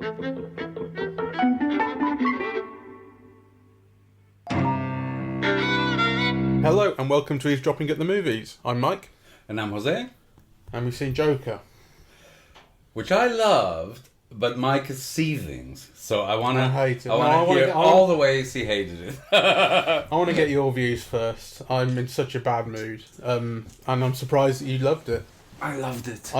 Hello and welcome to Eavesdropping at the Movies. I'm Mike. And I'm José. And we've seen Joker. Which I loved, but Mike is seething. So I want to hate it. hear all the ways he hated it. I want to get your views first. I'm in such a bad mood. And I'm surprised that you loved it. I loved it.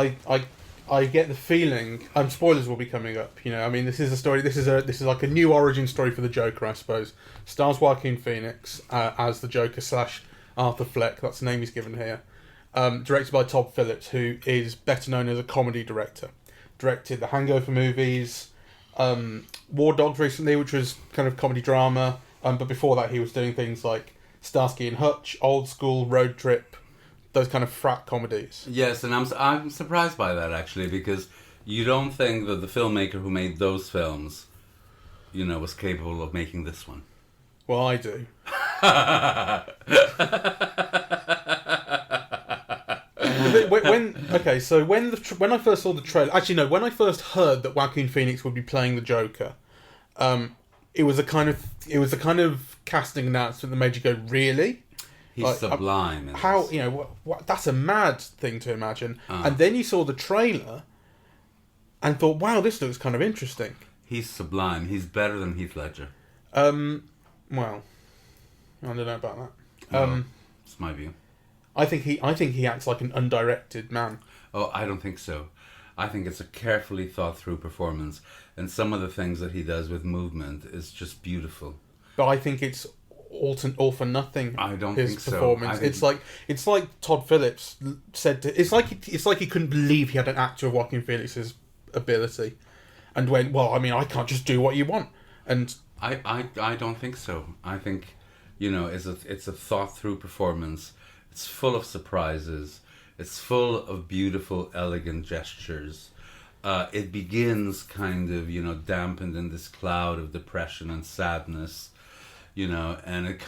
I get the feeling, spoilers will be coming up, you know, I mean, this is a story, this is like a new origin story for the Joker, I suppose. Stars Joaquin Phoenix as the Joker / Arthur Fleck, that's the name he's given here. Directed by Todd Phillips, who is better known as a comedy director. Directed the Hangover movies, War Dogs recently, which was kind of comedy drama, but before that he was doing things like Starsky and Hutch, Old School, Road Trip, those kind of frat comedies. Yes, and I'm surprised by that, actually, because you don't think that the filmmaker who made those films, you know, was capable of making this one. Well, I do. When I first saw the trailer, actually no, when I first heard that Joaquin Phoenix would be playing the Joker, it was a kind of casting announcement that made you go, really? He's like, sublime. How this. You know what? That's a mad thing to imagine. And then you saw the trailer, and thought, wow, this looks kind of interesting. He's sublime. He's better than Heath Ledger. Well, I don't know about that. It's my view. I think he acts like an undirected man. Oh, I don't think so. I think it's a carefully thought through performance, and some of the things that he does with movement is just beautiful. But I think it's all for nothing. I don't his think performance. so. It's like Todd Phillips said. It's like he couldn't believe he had an actor of Joaquin Phoenix's ability, and went, well, I mean, I can't just do what you want. And I don't think so. I think, you know, it's a thought through performance. It's full of surprises. It's full of beautiful, elegant gestures. It begins kind of, you know, dampened in this cloud of depression and sadness, you know, and it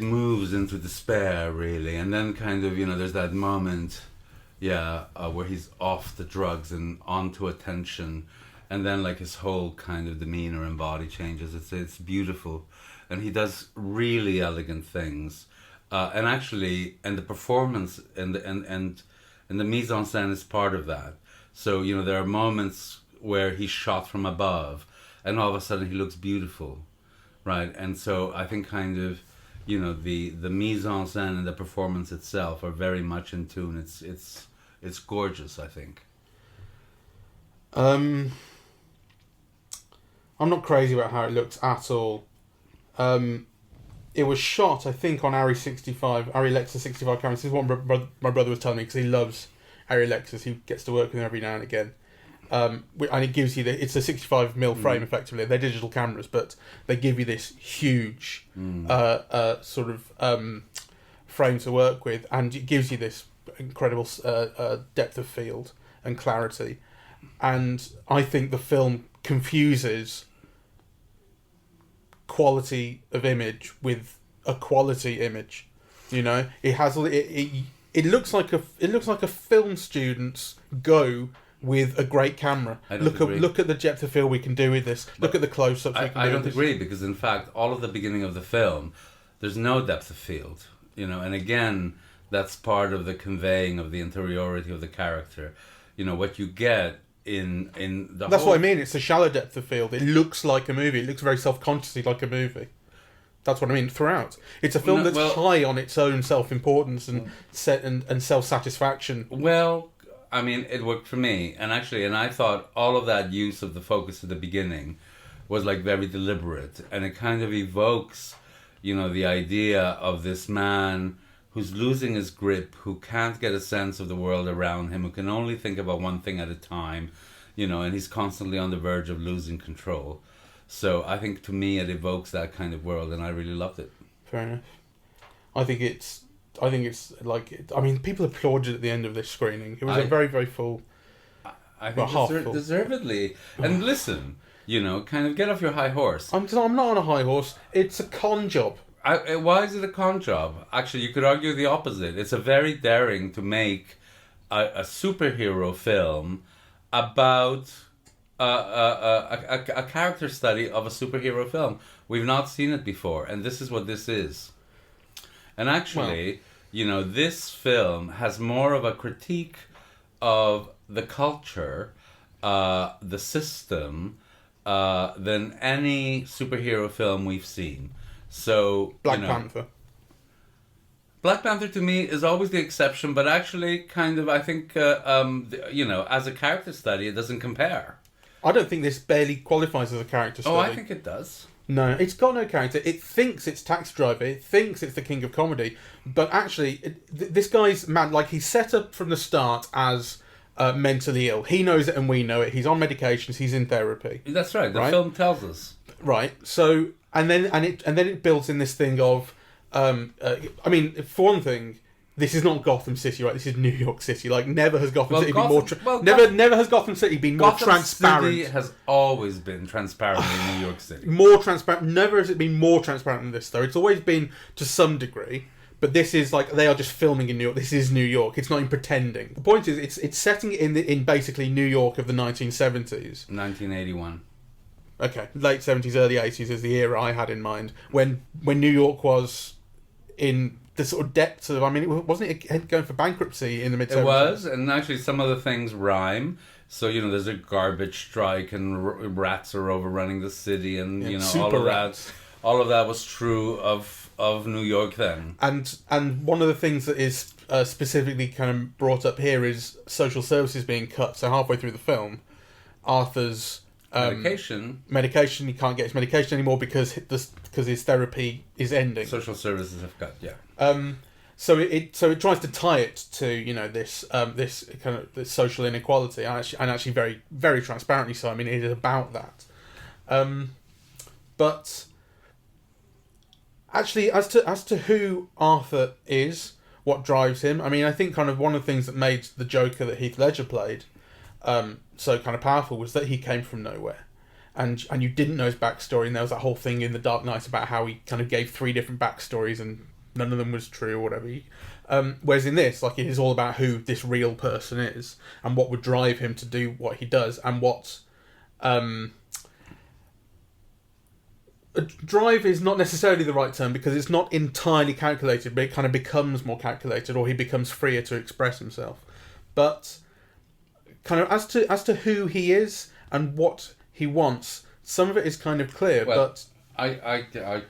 moves into despair, really. And then kind of, you know, there's that moment, where he's off the drugs and onto attention. And then, like, his whole kind of demeanor and body changes. It's beautiful. And he does really elegant things. And the performance and the mise en scène is part of that. So, you know, there are moments where he's shot from above, and all of a sudden he looks beautiful, right? And so I think kind of, you know, the mise en scène and the performance itself are very much in tune. It's gorgeous, I think. I'm not crazy about how it looks at all. It was shot, I think, on Arri Lexus 65 cameras. This is what my brother was telling me, because he loves Arri Lexus. He gets to work with them every now and again. And it gives you it's a 65mm frame, effectively. They're digital cameras, but they give you this huge sort of frame to work with, and it gives you this incredible depth of field and clarity. And I think the film confuses quality of image with a quality image. You know, it has it looks like a film student's go with a great camera. Look at the depth of field we can do with this. Look at the close-ups. I don't agree, because in fact all of the beginning of the film there's no depth of field, you know, and again that's part of the conveying of the interiority of the character. You know, what you get in the That's what I mean. It's a shallow depth of field. It looks like a movie. It looks very self-consciously like a movie. That's what I mean throughout. It's a film that's high on its own self-importance and and self-satisfaction. Well, I mean, it worked for me. And I thought all of that use of the focus at the beginning was like very deliberate. And it kind of evokes, you know, the idea of this man who's losing his grip, who can't get a sense of the world around him, who can only think about one thing at a time, you know, and he's constantly on the verge of losing control. So I think, to me, it evokes that kind of world, and I really loved it. Fair enough. I think it's like, I mean, people applauded at the end of this screening. It was a very, very full. I think deservedly. And listen, you know, kind of get off your high horse. I'm not on a high horse. It's a con job. Why is it a con job? Actually, you could argue the opposite. It's a very daring to make a superhero film about a character study of a superhero film. We've not seen it before, and this is what this is. And actually, this film has more of a critique of the culture, the system, than any superhero film we've seen. So Black Panther. Black Panther to me is always the exception, but actually, kind of, I think, as a character study, it doesn't compare. I don't think this barely qualifies as a character study. Oh, I think it does. No, it's got no character. It thinks it's Taxi Driver. It thinks it's the king of comedy. But actually, this guy's mad. Like, he's set up from the start as mentally ill. He knows it and we know it. He's on medications. He's in therapy. That's right. The film tells us. Right. So, and then it builds in this thing of, I mean, for one thing, this is not Gotham City, right? This is New York City. Like, never has Gotham City been more... never has Gotham City been more transparent. Gotham City has always been transparent in New York City. More transparent. Never has it been more transparent than this, though. It's always been to some degree. But this is like, they are just filming in New York. This is New York. It's not even pretending. The point is, it's setting it in basically New York of the 1970s. 1981. Okay. Late 70s, early 80s is the era I had in mind. When New York was in... the sort of depths of, I mean, wasn't it going for bankruptcy in the mid-70s? It was, and actually some of the things rhyme. So, there's a garbage strike and rats are overrunning the city and, all of rats. that. All of that was true of New York then. And one of the things that is specifically kind of brought up here is social services being cut. So halfway through the film, Arthur's... medication, he can't get his medication anymore because his therapy is ending. Social services have cut, yeah. So it tries to tie it to this kind of this social inequality and actually very, very transparently so. I mean, it is about that. But actually, as to who Arthur is, what drives him. I mean, I think kind of one of the things that made the Joker that Heath Ledger played so kind of powerful was that he came from nowhere, and you didn't know his backstory, and there was that whole thing in The Dark Knight about how he kind of gave 3 different backstories and none of them was true or whatever. Whereas in this, like, it is all about who this real person is and what would drive him to do what he does, and what drive is not necessarily the right term because it's not entirely calculated, but it kind of becomes more calculated, or he becomes freer to express himself. But kind of as to who he is and what he wants, some of it is kind of clear. Well, but I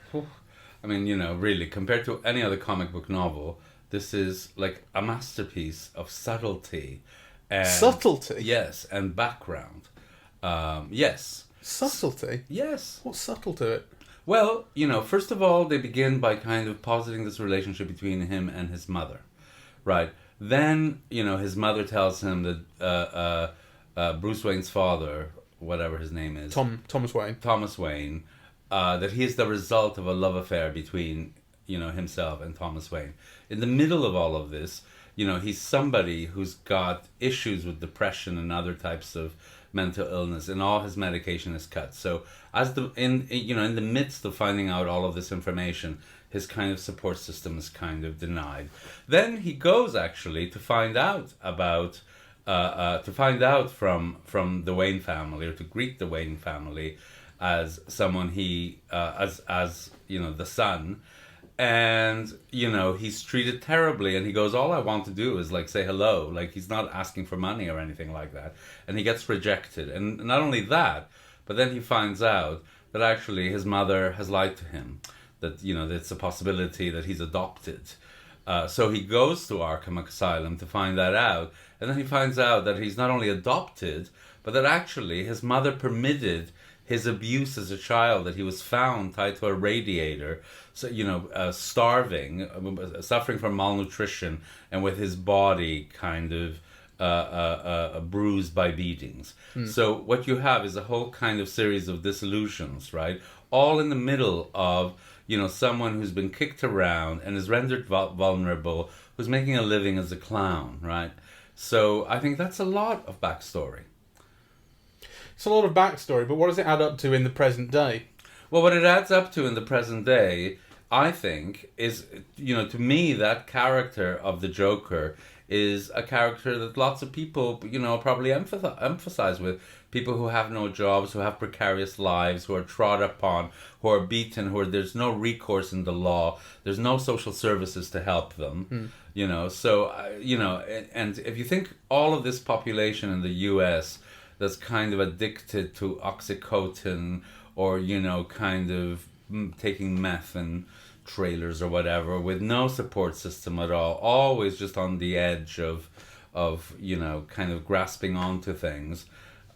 mean, really, compared to any other comic book novel, this is like a masterpiece of subtlety. And, subtlety? Yes, and background. Yes. Subtlety? Yes. What's subtle to it? Well, first of all, they begin by kind of positing this relationship between him and his mother, right? Then, his mother tells him that Bruce Wayne's father, whatever his name is... Thomas Wayne. Thomas Wayne, that he is the result of a love affair between, himself and Thomas Wayne. In the middle of all of this, he's somebody who's got issues with depression and other types of mental illness, and all his medication is cut. So, in the midst of finding out all of this information, his kind of support system is kind of denied. Then he goes actually to find out about, from the Wayne family, or to greet the Wayne family as someone as the son, and he's treated terribly, and he goes, all I want to do is like say hello, like he's not asking for money or anything like that, and he gets rejected. And not only that, but then he finds out that actually his mother has lied to him, that it's a possibility that he's adopted. So he goes to Arkham Asylum to find that out, and then he finds out that he's not only adopted, but that actually his mother permitted his abuse as a child, that he was found tied to a radiator, so starving, suffering from malnutrition, and with his body kind of bruised by beatings. So what you have is a whole kind of series of disillusions, right? All in the middle of someone who's been kicked around and is rendered vulnerable, who's making a living as a clown, right? So I think that's a lot of backstory. It's a lot of backstory, but what does it add up to in the present day? Well, what it adds up to in the present day, I think, is, to me, that character of the Joker is a character that lots of people, probably emphasize with. People who have no jobs, who have precarious lives, who are trod upon, who are beaten, there's no recourse in the law, there's no social services to help them, So, and if you think all of this population in the U.S. that's kind of addicted to Oxycontin or, kind of taking meth and trailers or whatever with no support system at all, always just on the edge of kind of grasping onto things.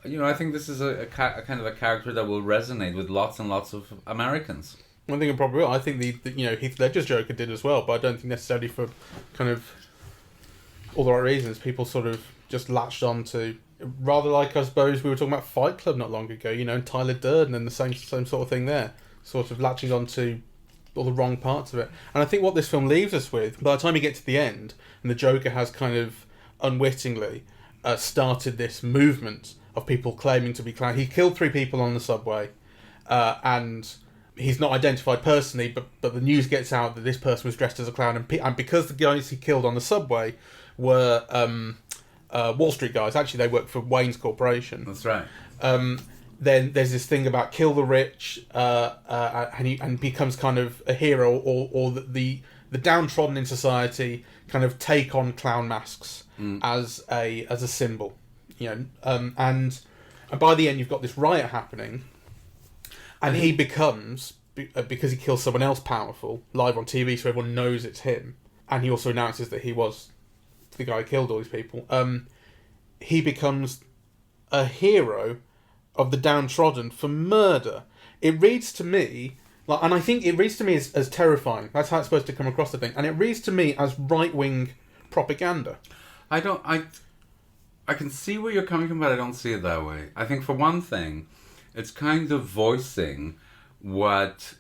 I think this is a kind of a character that will resonate with lots and lots of Americans. I think it probably will. I think the Heath Ledger's Joker did as well, but I don't think necessarily for kind of all the right reasons. People sort of just latched on to, rather like I suppose we were talking about Fight Club not long ago, and Tyler Durden and the same sort of thing there, sort of latching on to all the wrong parts of it. And I think what this film leaves us with, by the time you get to the end, and the Joker has kind of unwittingly started this movement of people claiming to be clown. He killed 3 people on the subway, and he's not identified personally, but the news gets out that this person was dressed as a clown, and because the guys he killed on the subway were Wall Street guys, actually they work for Wayne's Corporation. That's right. Then there's this thing about kill the rich, and he becomes kind of a hero, or the downtrodden in society kind of take on clown masks as a symbol, and by the end you've got this riot happening, and he becomes, because he kills someone else powerful live on TV, so everyone knows it's him, and he also announces that he was the guy who killed all these people. He becomes a hero of the downtrodden for murder. It reads to me, and I think it reads to me as terrifying. That's how it's supposed to come across, I think. And it reads to me as right-wing propaganda. I can see where you're coming from, but I don't see it that way. I think, for one thing, it's kind of voicing what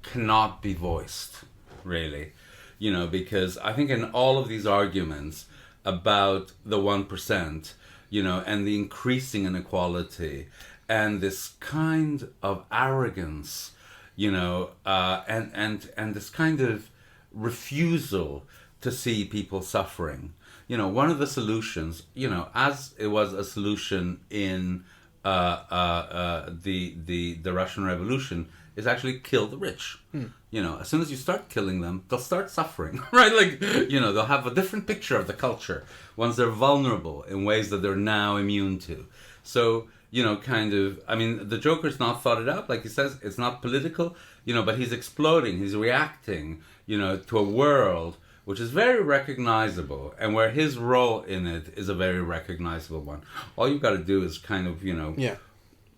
cannot be voiced, really. Because I think in all of these arguments about the 1%, and the increasing inequality and this kind of arrogance, and this kind of refusal to see people suffering. One of the solutions, as it was a solution in the Russian Revolution, is actually kill the rich. As soon as you start killing them, they'll start suffering, right? They'll have a different picture of the culture once they're vulnerable in ways that they're now immune to. So, the Joker's not thought it out. Like he says, it's not political, but he's exploding, he's reacting, to a world which is very recognizable, and where his role in it is a very recognizable one. All you've got to do is kind of,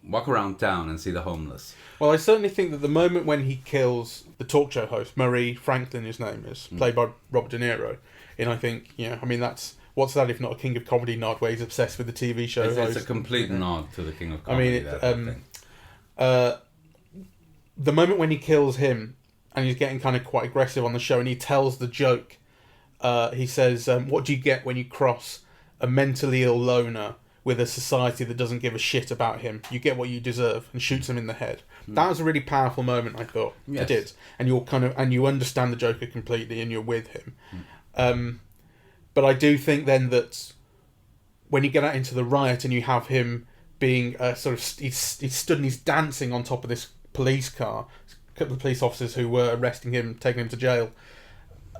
walk around town and see the homeless. Well, I certainly think that the moment when he kills the talk show host, Murray Franklin, his name is, played by Robert De Niro, and I think, that's, what's that if not a King of Comedy nod, where he's obsessed with the TV show host. It's a complete nod to the King of Comedy. The moment when he kills him, and he's getting kind of quite aggressive on the show, and he tells the joke, he says, what do you get when you cross a mentally ill loner with a society that doesn't give a shit about him? You get what you deserve, and shoots him in the head. That was a really powerful moment, I thought. Yes. It did. And you understand the Joker completely, and you're with him. But I do think then that when you get out into the riot and you have him being he's stood and he's dancing on top of this police car, a couple of police officers who were arresting him, taking him to jail,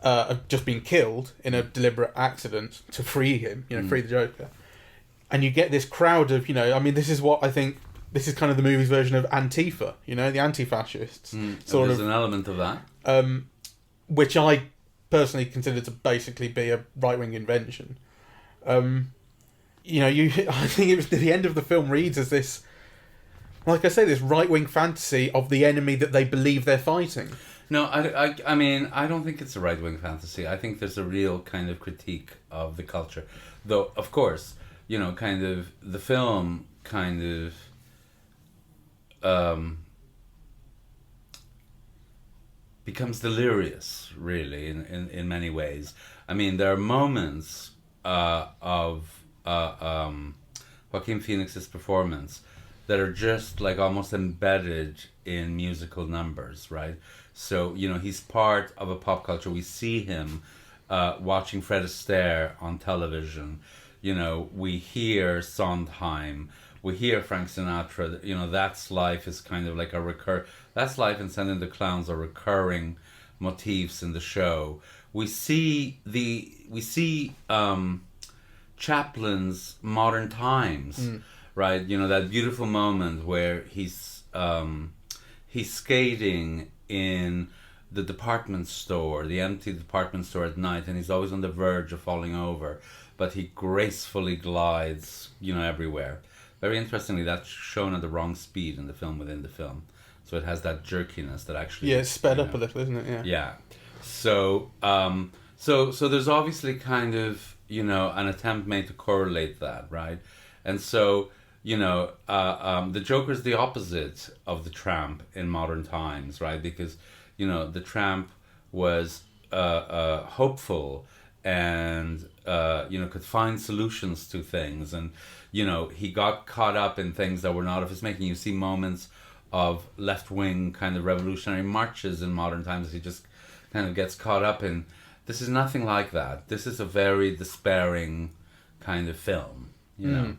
have just been killed in a deliberate accident to free him, free the Joker. And you get this crowd of, this is what I think, this is kind of the movie's version of Antifa, the anti-fascists. There's an element of that. Which I personally consider to basically be a right-wing invention. I think it was the end of the film reads as this, like I say, this right-wing fantasy of the enemy that they believe they're fighting. No, I don't think it's a right-wing fantasy. I think there's a real kind of critique of the culture. Though, of course, kind of the film kind of becomes delirious, really, in many ways. There are moments of Joaquin Phoenix's performance that are just like almost embedded in musical numbers, right? So, he's part of a pop culture. We see him watching Fred Astaire on television. You know, we hear Sondheim, we hear Frank Sinatra. You know, That's Life is kind of like That's Life and Send in the Clowns are recurring motifs in the show. We see Chaplin's Modern Times, right? You know, that beautiful moment where he's skating in the department store, the empty department store at night, and he's always on the verge of falling over, but he gracefully glides, you know, everywhere. Very interestingly, that's shown at the wrong speed in the film within the film, so it has that jerkiness that actually it's sped up a little, isn't it? Yeah. So so there's obviously kind of, you know, an attempt made to correlate that, right? And so, you know, the Joker's the opposite of the Tramp in modern times, right? Because, you know, the Tramp was hopeful and, you know, could find solutions to things. And, you know, he got caught up in things that were not of his making. You see moments of left-wing kind of revolutionary marches in modern times. He just kind of gets caught up in. This is nothing like that. This is a very despairing kind of film, you know.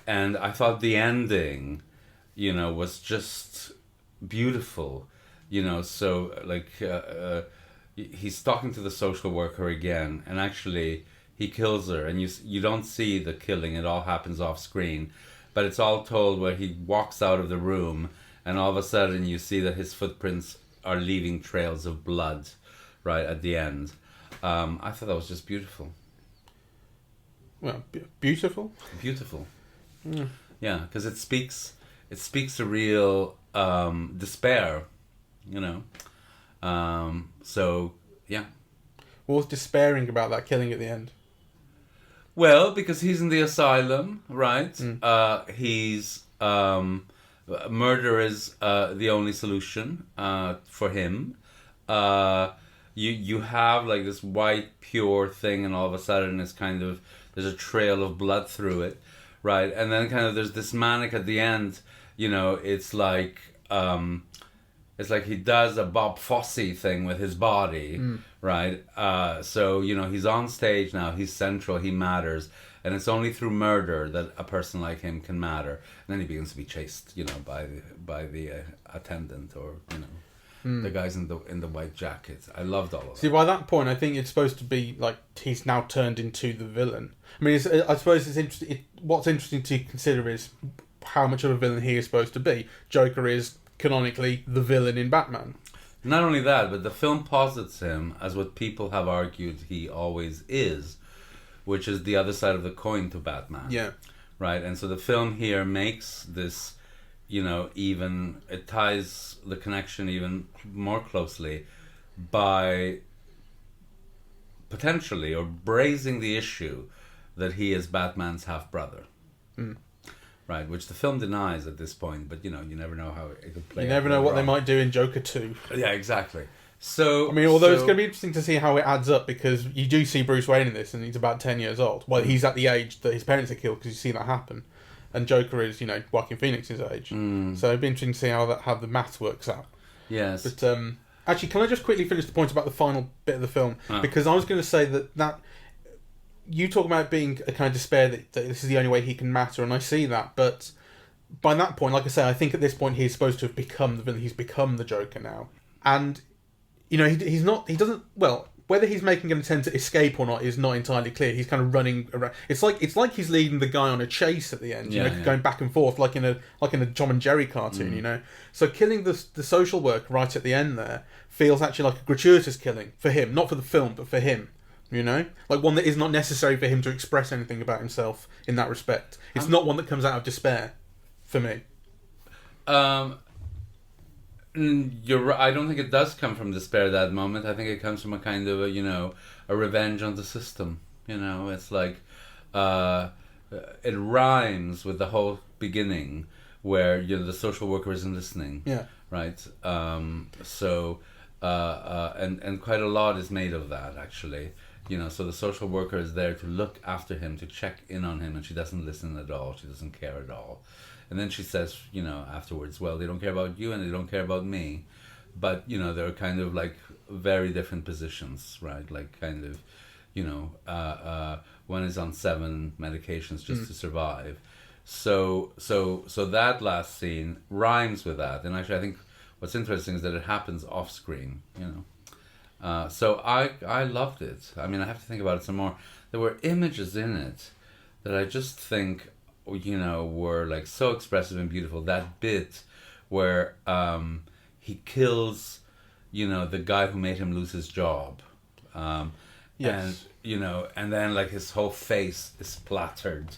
And I thought the ending, you know, was just beautiful, you know. So like he's talking to the social worker again, and actually he kills her, and you don't see the killing. It all happens off screen, but it's all told where he walks out of the room, and all of a sudden you see that his footprints are leaving trails of blood right at the end. I thought that was just beautiful. Well, beautiful? Beautiful. Yeah, because it speaks a real despair, you know. So, yeah. What was despairing about that killing at the end? Well, because he's in the asylum, right? He's murder is the only solution for him. You have like this white pure thing, and all of a sudden it's kind of there's a trail of blood through it, right? And then kind of there's this manic at the end. You know, it's like he does a Bob Fosse thing with his body, right? So you know he's on stage now. He's central. He matters. And it's only through murder that a person like him can matter. And then he begins to be chased, you know, by the attendant, or you know, the guys in the white jackets. I loved all of that. See, by that point, I think it's supposed to be like he's now turned into the villain. I mean, I suppose it's interesting. What's interesting to consider is how much of a villain he is supposed to be. Joker is canonically the villain in Batman. Not only that, but the film posits him as what people have argued he always is, which is the other side of the coin to Batman. Yeah. Right? And so the film here makes this, you know, it ties the connection even more closely by potentially or braising the issue that he is Batman's half-brother. Right, which the film denies at this point, but you know, you never know how it could play out. You never know what they might do in Joker 2. Yeah, exactly. So, I mean, although it's going to be interesting to see how it adds up, because you do see Bruce Wayne in this, and he's about 10 years old. Well, he's at the age that his parents are killed, because you see that happen. And Joker is, you know, Joaquin Phoenix's age. So it'd be interesting to see how the math works out. Yes. But actually, can I just quickly finish the point about the final bit of the film? Because I was going to say that you talk about being a kind of despair that this is the only way he can matter, and I see that, but by that point, like I say, I think at this point he's supposed to have become the villain. He's become the Joker now. And, you know, whether he's making an attempt to escape or not is not entirely clear. He's kind of running around. It's like he's leading the guy on a chase at the end, going back and forth like in a Tom and Jerry cartoon, you know. So killing the social worker right at the end there feels actually like a gratuitous killing for him, not for the film, but for him. You know, like one that is not necessary for him to express anything about himself in that respect. It's not one that comes out of despair, for me. You're right. I don't think it does come from despair at that moment. I think it comes from a kind of a revenge on the system. You know, it's like it rhymes with the whole beginning where the social worker isn't listening. Yeah. Right. So and quite a lot is made of that actually. You know, so the social worker is there to look after him, to check in on him, and she doesn't listen at all. She doesn't care at all. And then she says, you know, afterwards, well, they don't care about you and they don't care about me. But, you know, they're kind of like very different positions, right? Like kind of, one is on 7 medications just to survive. So that last scene rhymes with that, and actually I think what's interesting is that it happens off screen, So I loved it. I mean, I have to think about it some more. There were images in it that I just think, were like so expressive and beautiful. That bit where he kills, the guy who made him lose his job. Yes. And then like his whole face is splattered,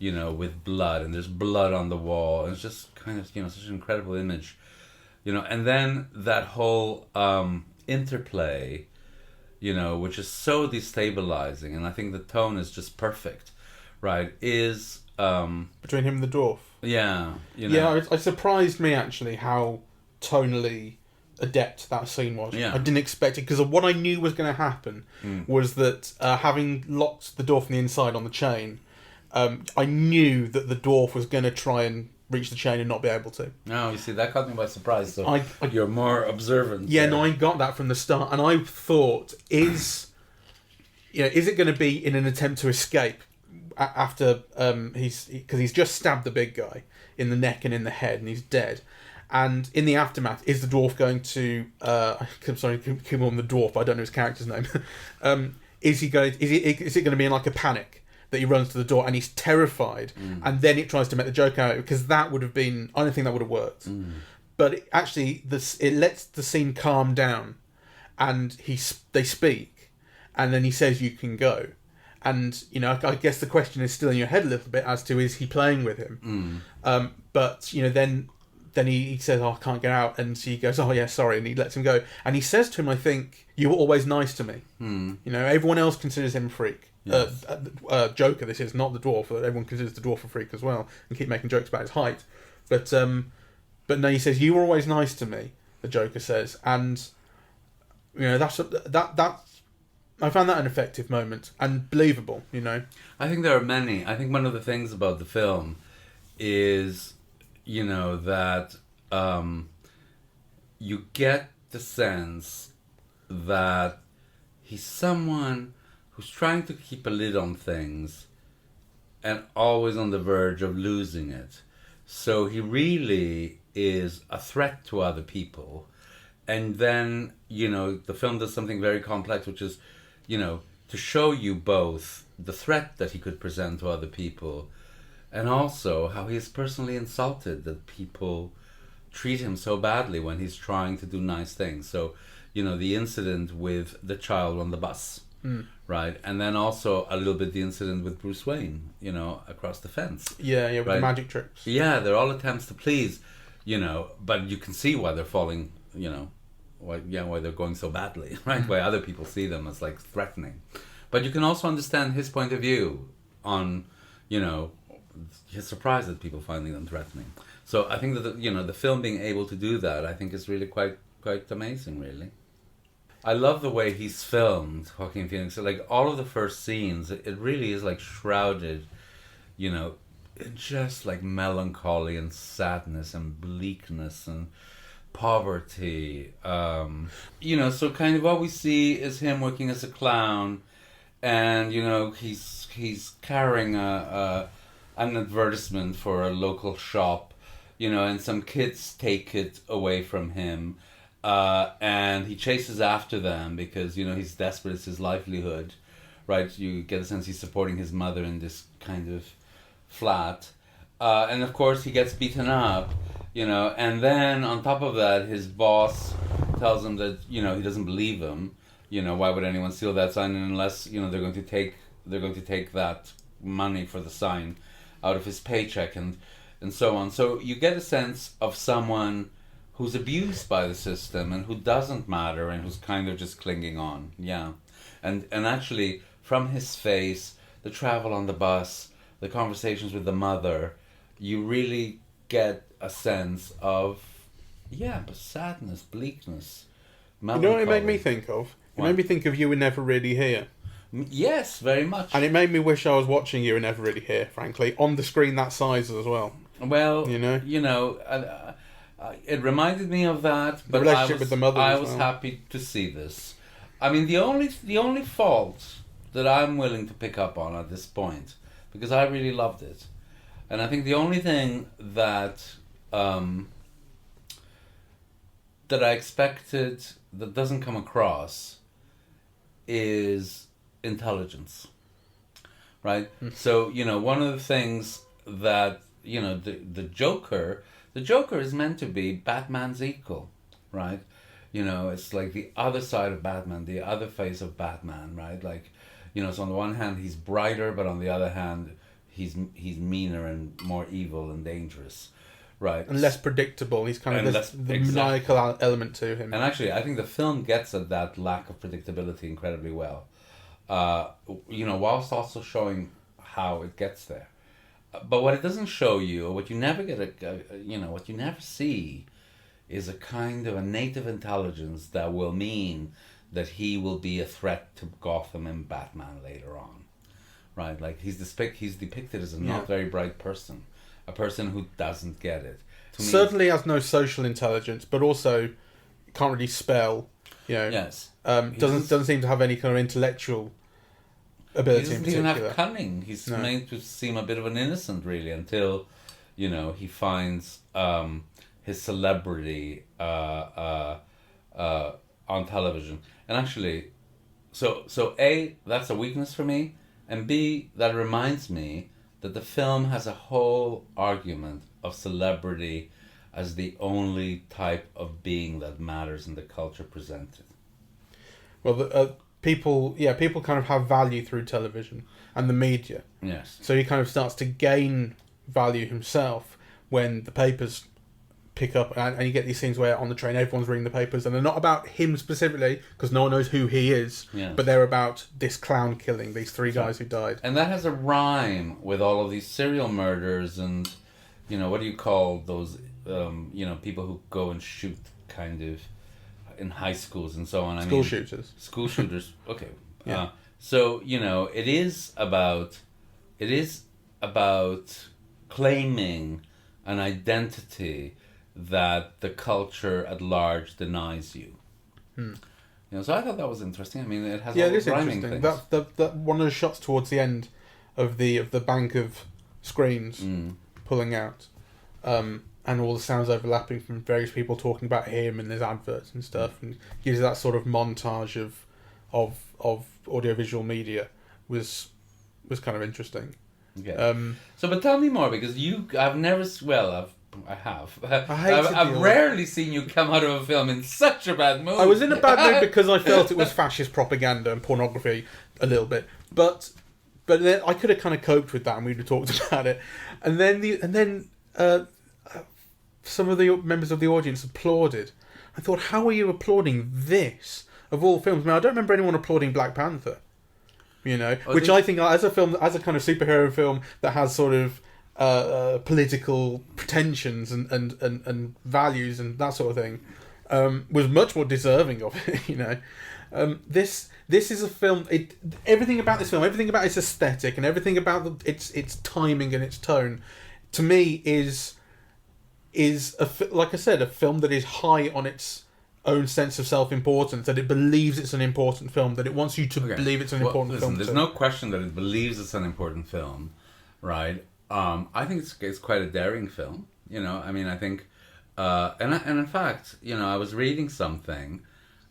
with blood, and there's blood on the wall. And it's just kind of, such an incredible image, and then that whole interplay, which is so destabilizing, and I think the tone is just perfect, right? Is between him and the dwarf. Yeah, it surprised me actually how tonally adept that scene was. Yeah. I didn't expect it, because what I knew was going to happen was that having locked the door from the inside on the chain, I knew that the dwarf was going to try and reach the chain and not be able to. No, you see, that caught me by surprise. So you're more observant. Yeah, no, I got that from the start, and I thought, is it going to be in an attempt to escape after because he's just stabbed the big guy in the neck and in the head, and he's dead. And in the aftermath, is the dwarf going to? I'm sorry, call him the dwarf, but I don't know his character's name. Is it going to be in like a panic that he runs to the door and he's terrified, and then it tries to make the joke out? Because that would have been, I don't think that would have worked. But it lets the scene calm down, and they speak, and then he says, "You can go." And I guess the question is still in your head a little bit as to, is he playing with him? But then he says, "Oh, I can't get out," and so he goes, "Oh yeah, sorry," and he lets him go. And he says to him, I think, "You were always nice to me." Everyone else considers him a freak. Yes. Joker, this is not the dwarf. Everyone considers the dwarf a freak as well, and keep making jokes about his height. But no, he says, "You were always nice to me." The Joker says, and that's I found that an effective moment and believable. I think there are many. I think one of the things about the film is, that you get the sense that he's someone who's trying to keep a lid on things and always on the verge of losing it. So he really is a threat to other people. And then, the film does something very complex, which is, to show you both the threat that he could present to other people, and also how he is personally insulted that people treat him so badly when he's trying to do nice things. So, the incident with the child on the bus, right? And then also a little bit the incident with Bruce Wayne, across the fence. Yeah, with the magic tricks. Yeah, they're all attempts to please, but you can see why they're falling, why they're going so badly, right? Why other people see them as like threatening. But you can also understand his point of view on, he's surprised that people finding them threatening. So I think that the film being able to do that, I think is really quite amazing, really. I love the way he's filmed Joaquin Phoenix. So like all of the first scenes, it really is like shrouded, in just like melancholy and sadness and bleakness and poverty. So kind of what we see is him working as a clown, and he's carrying an advertisement for a local shop, and some kids take it away from him, and he chases after them because he's desperate. It's his livelihood, right? You get a sense he's supporting his mother in this kind of flat, and of course he gets beaten up, and then on top of that, his boss tells him that he doesn't believe him. Why would anyone steal that sign unless they're going to take that money for the sign out of his paycheck and so on. So you get a sense of someone who's abused by the system and who doesn't matter and who's kind of just clinging on. Yeah, and actually from his face, the travel on the bus, the conversations with the mother, you really get a sense of sadness, bleakness, melancholy. You know what it made me think of? It made me think of You Were Never Really Here. Yes, very much. And it made me wish I was watching You Were Never Really Here, frankly, on the screen that size as well. Well, It reminded me of that, but relationship with the mother I as was well. happy to see this. I mean, the only fault that I'm willing to pick up on at this point, because I really loved it, and I think the only thing that that I expected that doesn't come across is intelligence, right? So, one of the things that, the Joker is meant to be Batman's equal, right? It's like the other side of Batman, the other face of Batman, right? Like, so on the one hand he's brighter, but on the other hand he's meaner and more evil and dangerous, right? And less predictable. He's kind of the maniacal element to him. And actually, I think the film gets at that lack of predictability incredibly well. Whilst also showing how it gets there. But what it doesn't show you, or what you never what you never see, is a kind of a native intelligence that will mean that he will be a threat to Gotham and Batman later on, right? Like he's depicted as a not very bright person, a person who doesn't get it. To Certainly has no social intelligence, but also can't really spell. Yes. Doesn't seem to have any kind of intellectual ability. He doesn't even have cunning. He's made to seem a bit of an innocent, really, until he finds his celebrity on television. And actually, so A, that's a weakness for me, and B, that reminds me that the film has a whole argument of celebrity as the only type of being that matters in the culture presented. Well, people kind of have value through television and the media. Yes. So he kind of starts to gain value himself when the papers pick up, and you get these things where on the train everyone's reading the papers, and they're not about him specifically because no one knows who he is, but they're about this clown killing these 3 guys who died. And that has a rhyme with all of these serial murders and, what do you call those, people who go and shoot kind of in high schools and so on. School shooters. School shooters. Okay. Yeah. So it is about claiming an identity that the culture at large denies you. So I thought that was interesting. I mean, it has all it is the rhyming interesting. things. That one of the shots towards the end of the bank of screens pulling out, and all the sounds overlapping from various people talking about him and his adverts and stuff, and gives that sort of montage of audiovisual media was kind of interesting. Okay. But tell me more, because I've rarely seen you come out of a film in such a bad mood. I was in a bad mood because I felt it was fascist propaganda and pornography a little bit, but then I could have kind of coped with that, and we'd have talked about it, and then some of the members of the audience applauded. I thought, how are you applauding this of all films? I mean, I don't remember anyone applauding Black Panther, I think as a film, as a kind of superhero film that has sort of political pretensions and values and that sort of thing, was much more deserving of it. This is a film. Everything about this film, everything about its aesthetic, and everything about its timing and its tone, to me is like I said, a film that is high on its own sense of self-importance, that it believes it's an important film, that it wants you to believe it's an important film. There's no question that it believes it's an important film, right? I think it's quite a daring film. I think, and in fact, I was reading something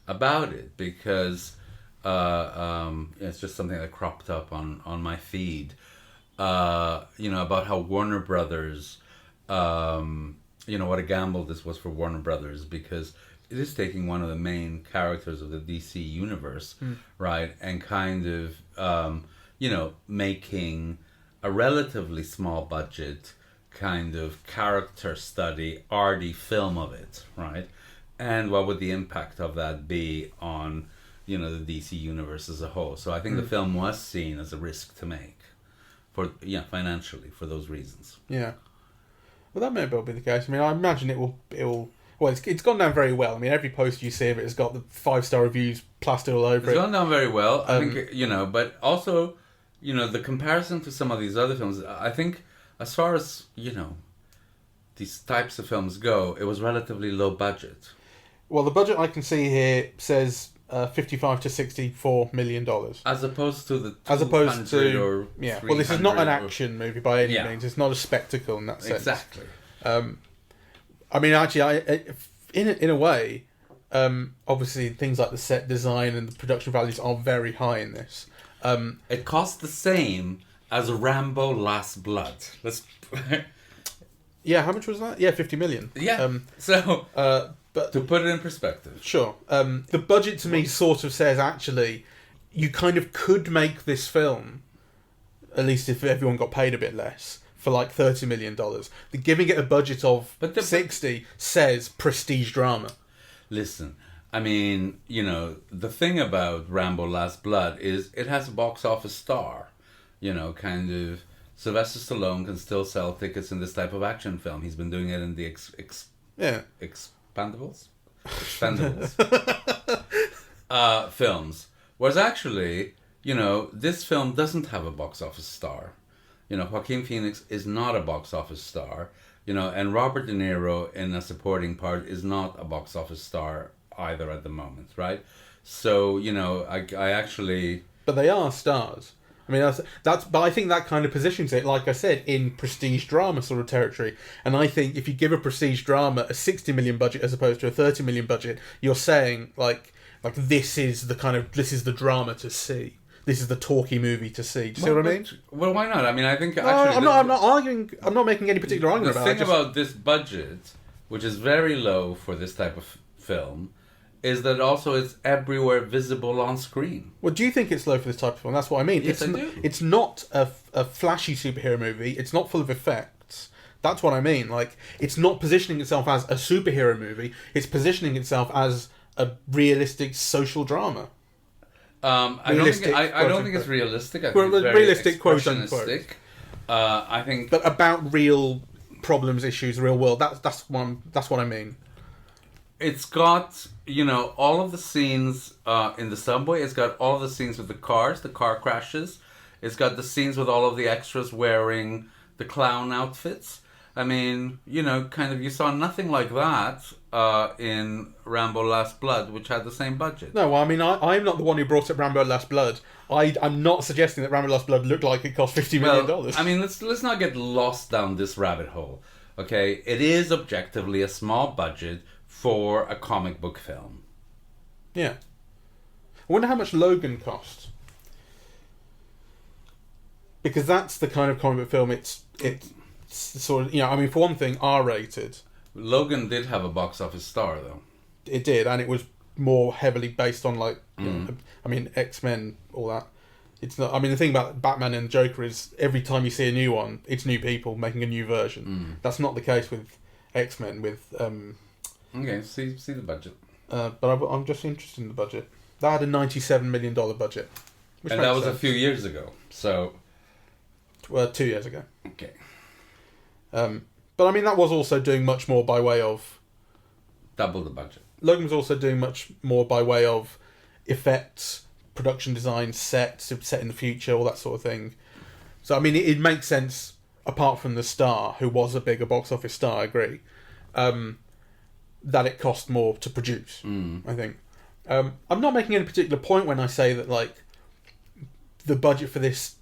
about it because it's just something that cropped up on my feed. About how Warner Brothers, what a gamble this was for Warner Brothers, because it is taking one of the main characters of the DC universe, right, and kind of, making a relatively small budget kind of character study, arty film of it, right? And what would the impact of that be on, the DC universe as a whole? So I think the film was seen as a risk to make, financially, for those reasons. Yeah. Well, that may well be the case. I mean, I imagine it will. Well, it's gone down very well. I mean, every post you see of it has got the 5-star reviews plastered all over it. It's gone down very well. I think, but also, the comparison to some of these other films, I think, as far as, these types of films go, it was relatively low budget. Well, the budget I can see here says 55 to 64 million dollars. As opposed to the 200 As opposed to or well, this is not an 300 or- action movie by any Yeah. means. It's not a spectacle in that sense. Exactly. I mean, actually, in a way, obviously things like the set design and the production values are very high in this. It cost the same as Rambo: Last Blood. Let's. Yeah, how much was that? Yeah, 50 million. Yeah. So, but to put it in perspective, sure. The budget to me sort of says actually, you kind of could make this film, at least if everyone got paid a bit less, for like $30 million. The giving it a budget of 60 says prestige drama. listen. I mean, the thing about Rambo: Last Blood is it has a box office star. Kind of. Sylvester Stallone can still sell tickets in this type of action film. He's been doing it in the Expendables films. Whereas actually, this film doesn't have a box office star. Joaquin Phoenix is not a box office star. And Robert De Niro in a supporting part is not a box office star either at the moment, right? So, I actually... But they are stars. I mean, but I think that kind of positions it, like I said, in prestige drama sort of territory. And I think if you give a prestige drama a 60 million budget as opposed to a 30 million budget, you're saying like this is the drama to see. This is the talky movie to see. Do you see what I mean? Well, why not? I mean, I think no, actually... I'm not arguing. I'm not making any particular argument about it. The thing about this budget, which is very low for this type of film, is that also it's everywhere visible on screen. Well, do you think it's low for this type of film? That's what I mean. Yes, I do. It's not a flashy superhero movie. It's not full of effects. That's what I mean. Like, it's not positioning itself as a superhero movie. It's positioning itself as a realistic social drama. I don't think it's realistic. I think it's very realistic, quote unquote. expressionistic. I think... But about real problems, issues, real world. That's what I mean. It's got, all of the scenes in the subway. It's got all of the scenes with the cars, the car crashes. It's got the scenes with all of the extras wearing the clown outfits. I mean, you saw nothing like that in Rambo: Last Blood, which had the same budget. No, well, I mean, I'm not the one who brought up Rambo: Last Blood. I'm not suggesting that Rambo: Last Blood looked like it cost $50 million. Well, I mean, let's not get lost down this rabbit hole. Okay, it is objectively a small budget for a comic book film. Yeah. I wonder how much Logan cost. Because that's the kind of comic book film it's sort of, I mean, for one thing, R-rated. Logan did have a box office star, though. It did, and it was more heavily based on, X-Men, all that. It's not. I mean, the thing about Batman and Joker is every time you see a new one, it's new people making a new version. That's not the case with X-Men, with... Okay, see the budget. But I'm just interested in the budget. That had a $97 million budget. And that was a few years ago, so... 2 years ago. Okay. But I mean, that was also doing much more by way of... Double the budget. Logan was also doing much more by way of effects, production design, set in the future, all that sort of thing. So, I mean, it makes sense, apart from the star, who was a bigger box office star, I agree, that it cost more to produce, I think. I'm not making any particular point when I say that, the budget for this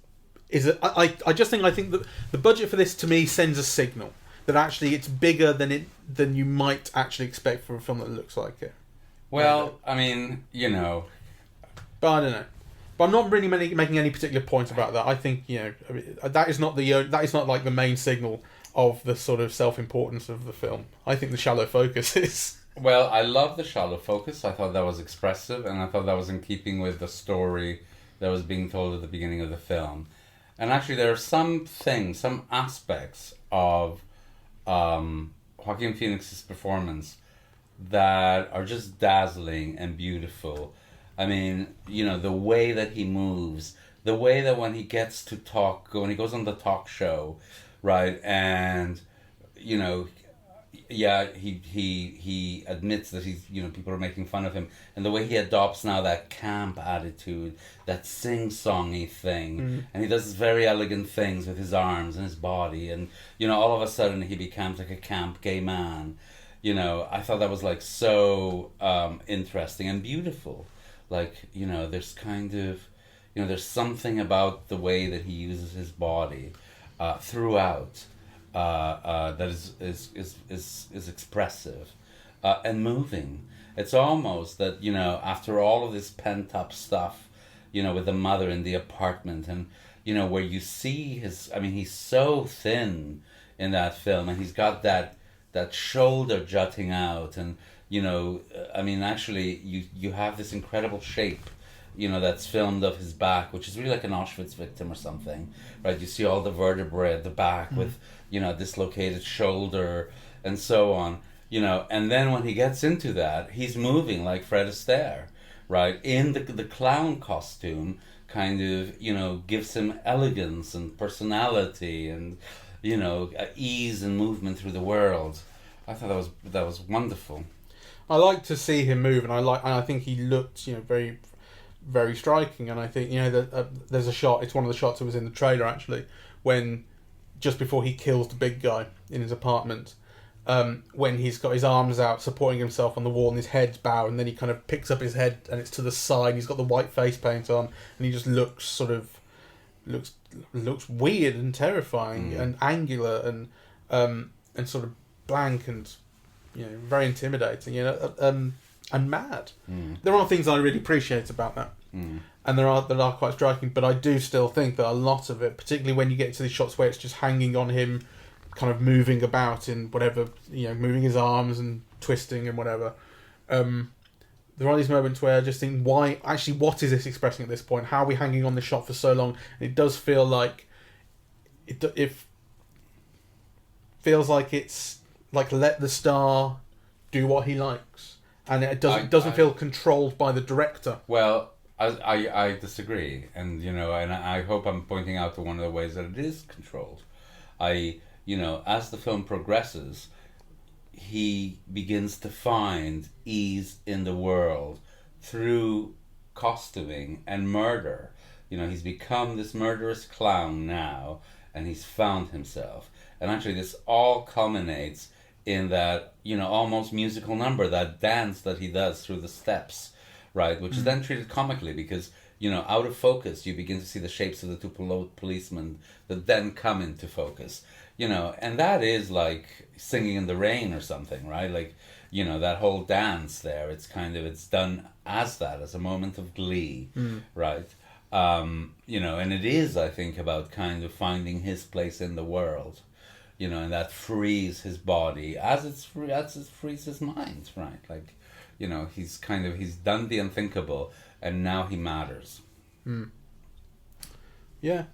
is... I think that the budget for this, to me, sends a signal that actually it's bigger than you might actually expect for a film that looks like it. Well, I mean, But I don't know. But I'm not really making any particular point about that. I think, that is not the main signal of the sort of self-importance of the film. I think the shallow focus is... Well, I love the shallow focus. I thought that was expressive, and I thought that was in keeping with the story that was being told at the beginning of the film. And actually, there are some aspects of Joaquin Phoenix's performance that are just dazzling and beautiful. I mean, the way that he moves, the way that when he gets to talk, when he goes on the talk show, right, and, he admits that he's, people are making fun of him, and the way he adopts now that camp attitude, that sing-songy thing, and he does these very elegant things with his arms and his body, and all of a sudden he becomes like a camp gay man. I thought that was like so interesting and beautiful. Like, there's kind of, there's something about the way that he uses his body throughout that is expressive and moving. It's almost that, after all of this pent up stuff, with the mother in the apartment, and where you see he's so thin in that film, and he's got that shoulder jutting out, and actually you have this incredible shape, that's filmed of his back, which is really like an Auschwitz victim or something, right? You see all the vertebrae at the back with, dislocated shoulder and so on, and then when he gets into that, he's moving like Fred Astaire, right? In the clown costume kind of, gives him elegance and personality and, ease and movement through the world. I thought that was wonderful. I like to see him move, and I think he looked, very, very striking. And I think, there's a shot. It's one of the shots that was in the trailer actually, when just before he kills the big guy in his apartment, when he's got his arms out supporting himself on the wall and his head's bowed, and then he kind of picks up his head and it's to the side. He's got the white face paint on, and he just looks looks weird and terrifying and angular and sort of blank and very intimidating, and mad. There are things I really appreciate about that, and there are quite striking. But I do still think that a lot of it, particularly when you get to these shots where it's just hanging on him, kind of moving about in whatever, moving his arms and twisting and whatever. There are these moments where I just think, what is this expressing at this point? How are we hanging on this shot for so long? And it does feel like it feels like it's like let the star do what he likes, and it doesn't feel controlled by the director. Well, I disagree, and and I hope I'm pointing out to one of the ways that it is controlled. As the film progresses, he begins to find ease in the world through costuming and murder. He's become this murderous clown now, and he's found himself. And actually this all culminates in that, almost musical number, that dance that he does through the steps, right? Which is then treated comically because, out of focus, you begin to see the shapes of the two policemen that then come into focus. And that is like singing in the rain or something, right? Like, that whole dance there, it's done as that, as a moment of glee, right? And it is, I think, about kind of finding his place in the world, and that frees his body as it frees his mind, right? Like, he's done the unthinkable, and now he matters. Yeah.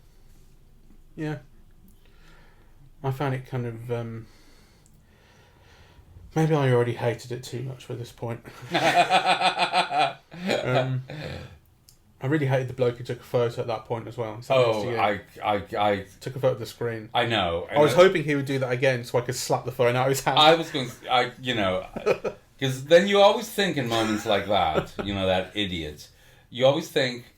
I found it kind of maybe I already hated it too much by this point. I really hated the bloke who took a photo at that point as well. I took a photo of the screen. I know. I was hoping he would do that again so I could slap the phone out of his hand. I was going to, because then you always think in moments like that, that idiot. You always think,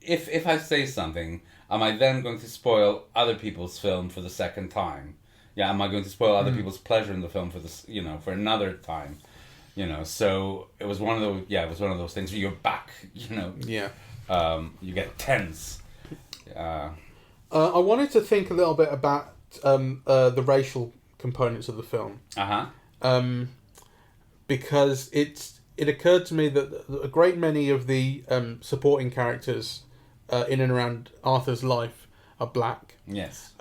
if I say something, am I then going to spoil other people's film for the second time? Yeah, am I going to spoil other people's pleasure in the film for this, for another time? So it was one of those things where you're back, Yeah. You get tense. I wanted to think a little bit about the racial components of the film. Because it occurred to me that a great many of the supporting characters in and around Arthur's life are black. Yes.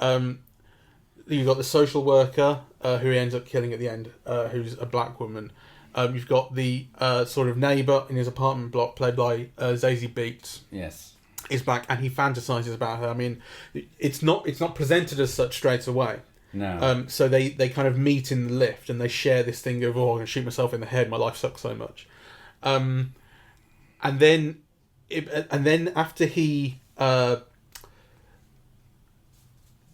You've got the social worker who he ends up killing at the end, who's a black woman. You've got the sort of neighbour in his apartment block, played by Zazie Beetz. Yes. Is black, and he fantasises about her. I mean, it's not presented as such straight away. No. So they kind of meet in the lift, and they share this thing of, I'm going to shoot myself in the head. My life sucks so much. And then after he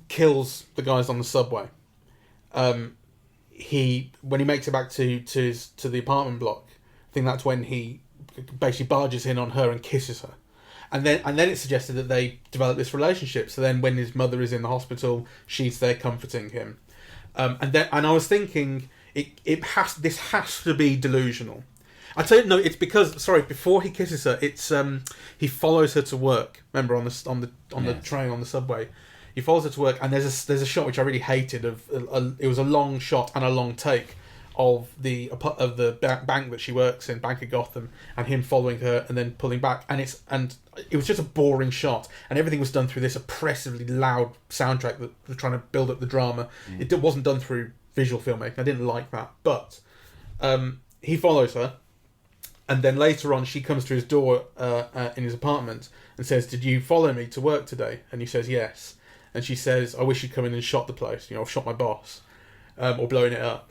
kills the guys on the subway, when he makes it back to the apartment block, I think that's when he basically barges in on her and kisses her. And then it's suggested that they develop this relationship. So then when his mother is in the hospital, she's there comforting him. And I was thinking this has to be delusional. I tell you, no, it's because before he kisses her, it's he follows her to work. Remember on the train, on the subway, he follows her to work, and there's a shot which I really hated it was a long shot and a long take of the bank that she works in, Bank of Gotham, and him following her and then pulling back, and it was just a boring shot, and everything was done through this oppressively loud soundtrack that was trying to build up the drama. It wasn't done through visual filmmaking. I didn't like that, but he follows her, and then later on she comes to his door in his apartment and says, "Did you follow me to work today?" And he says yes, and she says, "I wish you'd come in and shot the place, shot my boss, or blowing it up."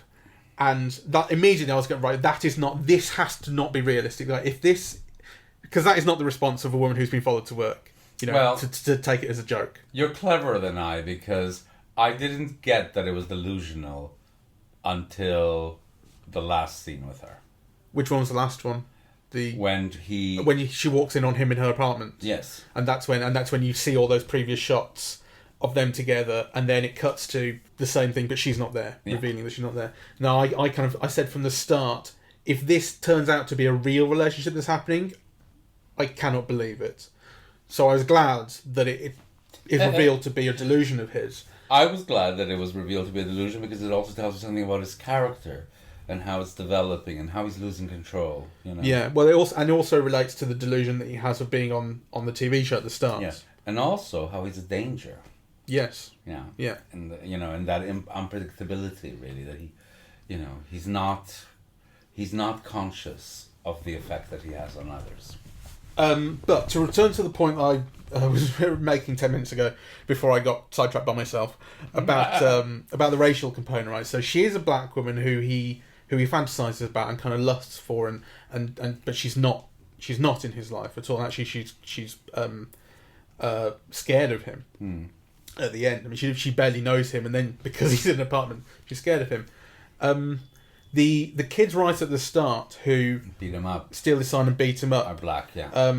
And that immediately I was going, right, this has to not be realistic. Like because that is not the response of a woman who's been followed to work, to take it as a joke. You're cleverer than I, because I didn't get that it was delusional until the last scene with her. Which one was the last one? When she walks in on him in her apartment. Yes. And that's when you see all those previous shots of them together, and then it cuts to the same thing, but she's not there, revealing that she's not there. Now, I said from the start, if this turns out to be a real relationship that's happening, I cannot believe it. So I was glad that it is revealed to be a delusion of his. I was glad that it was revealed to be a delusion, because it also tells you something about his character and how it's developing and how he's losing control. Yeah, well, it also relates to the delusion that he has of being on the TV show at the start. Yeah, and also how he's a danger. Yes. Yeah. Yeah. And and that unpredictability, really, that he's not conscious of the effect that he has on others. But to return to the point I was making 10 minutes ago, before I got sidetracked by myself, about the racial component, right? So she is a black woman who he fantasizes about and kind of lusts for, and but she's not in his life at all. Actually, she's scared of him. At the end, I mean, she barely knows him, and then because he's in an apartment, she's scared of him. The kids right at the start who beat him up, steal his sign and beat him up, are black. Yeah.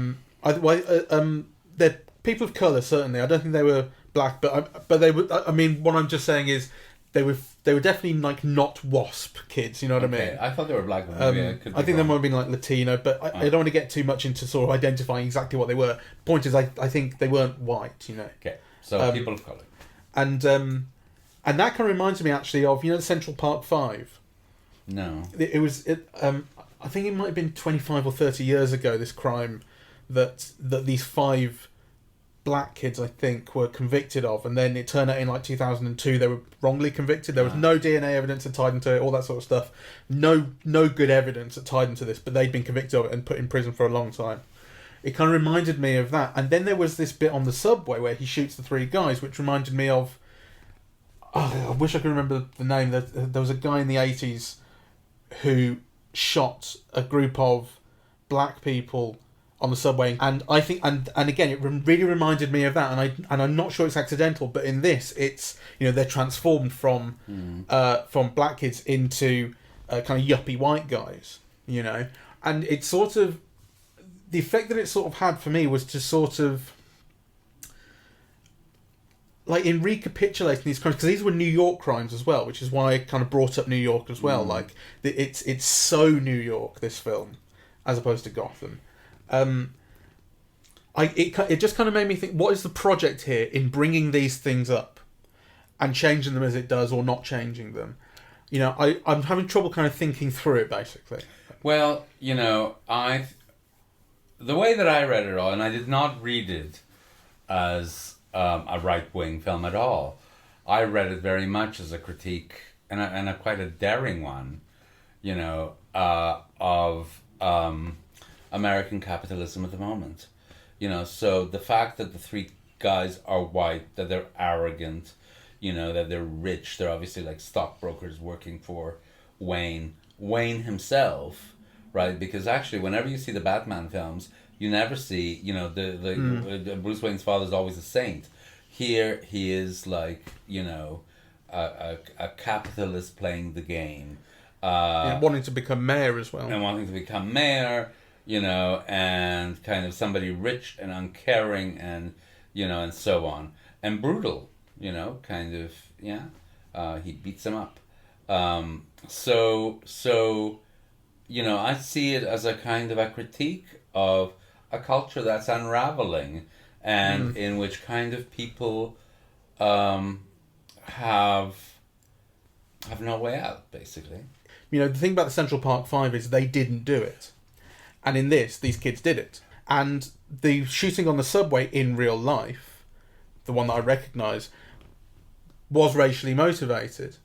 They're people of colour, certainly. I don't think they were black, but they were. I mean, what I'm just saying is they were definitely like not WASP kids. You know what I mean? I thought they were black. I think they might have been like Latino, but I don't want to get too much into sort of identifying exactly what they were. Point is, I think they weren't white. Okay. So people of colour. And that kind of reminds me actually of the Central Park 5. No. I think it might have been 25 or 30 years ago, this crime that these 5 black kids, I think, were convicted of, and then it turned out in like 2002 they were wrongly convicted. There was no DNA evidence that tied into it, all that sort of stuff. No good evidence that tied into this, but they'd been convicted of it and put in prison for a long time. It kind of reminded me of that. And then there was this bit on the subway where he shoots the 3 guys, which reminded me of... I wish I could remember the name. There was a guy in the 80s who shot a group of black people on the subway. And I think... And again, it really reminded me of that. And I'm not sure it's accidental, but in this, it's... they're transformed from black kids into kind of yuppie white guys, And it's sort of... The effect that it sort of had for me was to sort of, like, in recapitulating these crimes, because these were New York crimes as well, which is why I kind of brought up New York as well. Like, it's so New York, this film, as opposed to Gotham. It just kind of made me think, what is the project here in bringing these things up and changing them as it does, or not changing them? I'm having trouble kind of thinking through it, basically. Well, the way that I read it all, and I did not read it as a right-wing film at all. I read it very much as a critique, and a quite a daring one, of American capitalism at the moment. So the fact that the 3 guys are white, that they're arrogant, that they're rich, they're obviously like stockbrokers working for Wayne himself. Right, because actually, whenever you see the Batman films, you never see, Bruce Wayne's father is always a saint. Here, he is like, a capitalist playing the game, wanting to become mayor as well, and wanting to become mayor, and kind of somebody rich and uncaring, and and so on, and brutal, kind of, he beats him up. So I see it as a kind of a critique of a culture that's unraveling, and in which kind of people have no way out, basically. The thing about the Central Park Five is they didn't do it, and in this, these kids did it. And the shooting on the subway in real life, the one that I recognise, was racially motivated.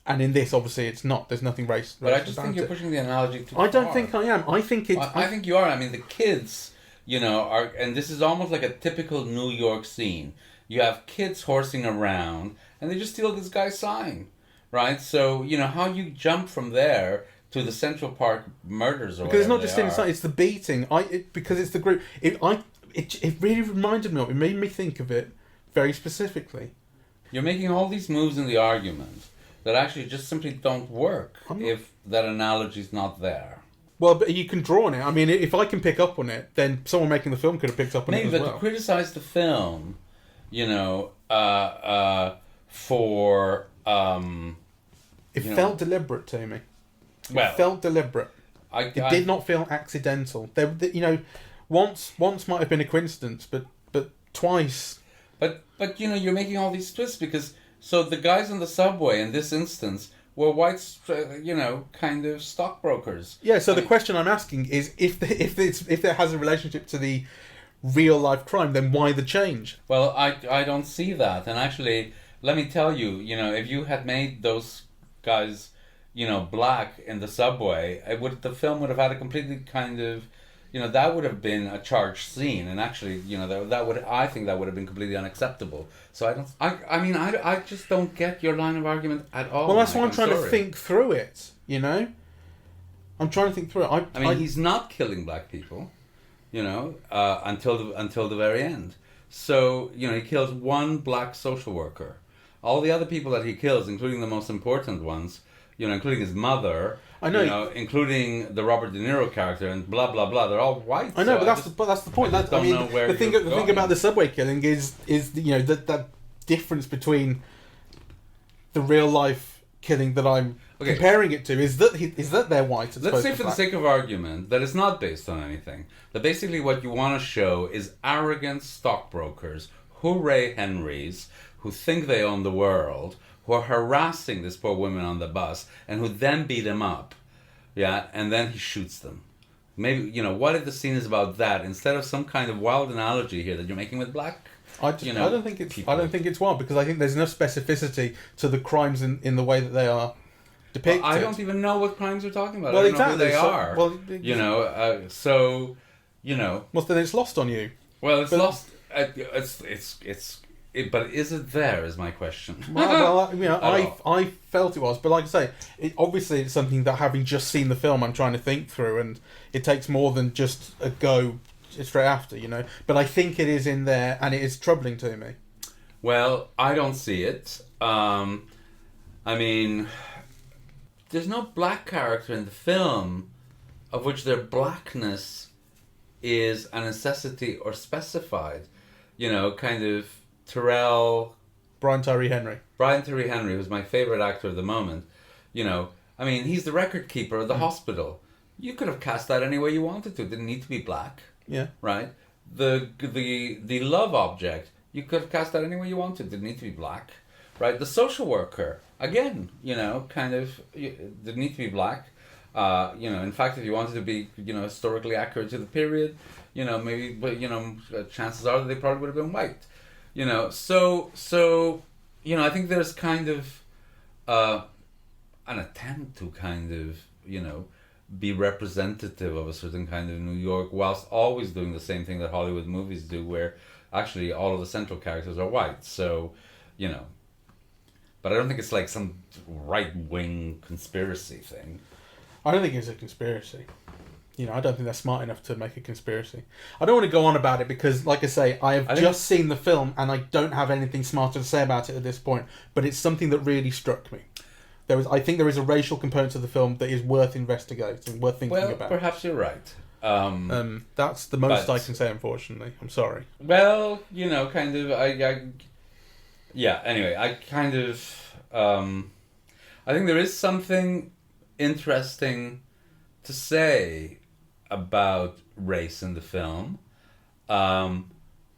And in this, obviously, it's not. There's nothing racist. But I just think you're pushing the analogy too far. I don't think I am. I think it's... I think you are. I mean, the kids, are... And this is almost like a typical New York scene. You have kids horsing around, and they just steal this guy's sign, right? So, how you jump from there to the Central Park murders or because it's not whatever just they in the sign, it's the beating. Because it's the group... It really reminded me of... It made me think of it very specifically. You're making all these moves in the argument that actually just simply don't work if that analogy's not there. Well, but you can draw on it. I mean, if I can pick up on it, then someone making the film could have picked up on it as well. Maybe, but to criticize the film, for... it felt deliberate to me. Well, it felt deliberate. It did not feel accidental. Once might have been a coincidence, but twice... But you're making all these twists because... So the guys on the subway in this instance were white, kind of stockbrokers. Yeah. So the question I'm asking is, if there has a relationship to the real life crime, then why the change? Well, I don't see that. And actually, let me tell you, if you had made those guys, black in the subway, the film would have had a completely kind of, that would have been a charged scene, and actually, I think that would have been completely unacceptable. So I just don't get your line of argument at all. Well, that's why I'm trying to think through it. I'm trying to think through it. I mean, he's not killing black people, until the very end. So he kills one black social worker. All the other people that he kills, including the most important ones, including his mother. I know, including the Robert De Niro character and blah blah blah. They're all white. I know, but that's the point. The thing about the subway killing is that difference between the real life killing that I'm comparing it to is that they're white. Let's say, for the sake of argument, that it's not based on anything. That basically what you want to show is arrogant stockbrokers, hooray Henrys, who think they own the world, who are harassing this poor woman on the bus, and who then beat him up, and then he shoots them. Maybe, what if the scene is about that, instead of some kind of wild analogy here that you're making with black, I don't think it's wild, because I think there's enough specificity to the crimes in the way that they are depicted. Well, I don't even know what crimes we're talking about. Well, I don't know who they are. Well, Well, then it's lost on you. Well, it's lost. But is it there? Is my question. I felt it was, but like I say, it's something that, having just seen the film, I'm trying to think through, and it takes more than just a go straight after, But I think it is in there, and it is troubling to me. Well, I don't see it. There's no black character in the film of which their blackness is a necessity or specified. Kind of Brian Tyree Henry, who's my favorite actor at the moment. He's the record keeper of the hospital. You could have cast that any way you wanted to. It didn't need to be black. Yeah. Right? The love object, you could have cast that any way you wanted. It didn't need to be black. Right? The social worker, again, didn't need to be black. In fact, if you wanted to be, historically accurate to the period, maybe, but, chances are that they probably would have been white. I think there's kind of an attempt to kind of, be representative of a certain kind of New York, whilst always doing the same thing that Hollywood movies do, where actually all of the central characters are white. So, but I don't think it's like some right-wing conspiracy thing. I don't think it's a conspiracy. I don't think they're smart enough to make a conspiracy. I don't want to go on about it because, like I say, I have just seen the film and I don't have anything smarter to say about it at this point. But it's something that really struck me. I think there is a racial component to the film that is worth investigating, worth thinking about. Well, perhaps you're right. That's the most I can say, unfortunately. I'm sorry. Well, kind of. Anyway, I kind of. I think there is something interesting to say about race in the film. I'm